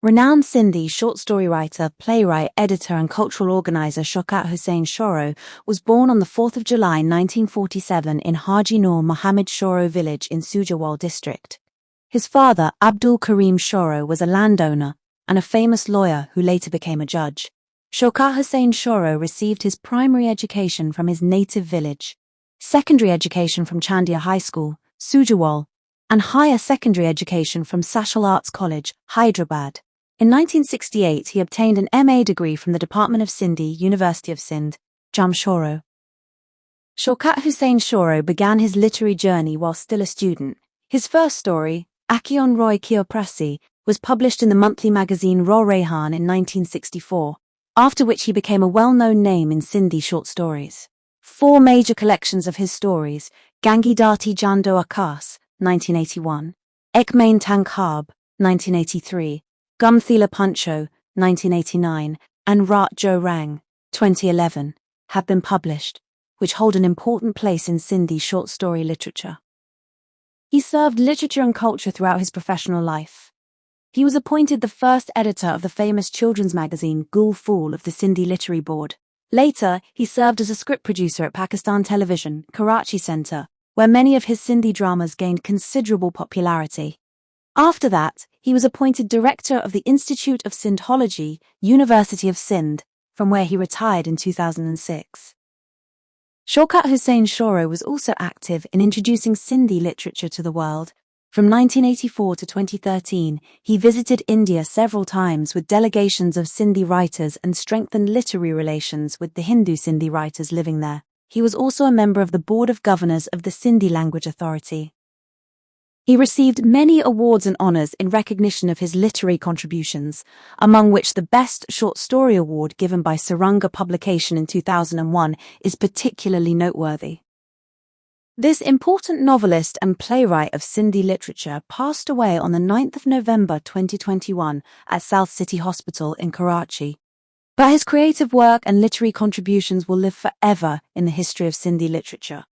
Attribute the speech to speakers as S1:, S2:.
S1: Renowned Sindhi short story writer, playwright, editor and cultural organizer Shaukat Hussain Shoro was born on the 4th of July 1947 in Haji Noor Muhammad Shoro village in Sujawal district. His father, Abdul Karim Shoro, was a landowner and a famous lawyer who later became a judge. Shaukat Hussain Shoro received his primary education from his native village, secondary education from Chandiya High School, Sujawal, and higher secondary education from Sachal Arts College, Hyderabad. In 1968, he obtained an MA degree from the Department of Sindhi, University of Sindh, Jamshoro. Shaukat Hussain Shoro began his literary journey while still a student. His first story, Akion Roy Kio Prasi, was published in the monthly magazine Ro Rehan in 1964, after which he became a well-known name in Sindhi short stories. Four major collections of his stories, Gangi Dati Jando Akas, 1981, Ek Main Tank Harb, 1983, Gumthila Puncho, 1989, and Rat Jo Rang, 2011, have been published, which hold an important place in Sindhi short story literature. He served literature and culture throughout his professional life. He was appointed the first editor of the famous children's magazine Gul Fool of the Sindhi Literary Board. Later, he served as a script producer at Pakistan Television, Karachi Centre, where many of his Sindhi dramas gained considerable popularity. After that, he was appointed director of the Institute of Sindhology, University of Sindh, from where he retired in 2006. Shaukat Hussain Shoro was also active in introducing Sindhi literature to the world. From 1984 to 2013, he visited India several times with delegations of Sindhi writers and strengthened literary relations with the Hindu Sindhi writers living there. He was also a member of the Board of Governors of the Sindhi Language Authority. He received many awards and honours in recognition of his literary contributions, among which the Best Short Story Award given by Saranga Publication in 2001 is particularly noteworthy. This important novelist and playwright of Sindhi literature passed away on the 9th of November 2021 at South City Hospital in Karachi. But his creative work and literary contributions will live forever in the history of Sindhi literature.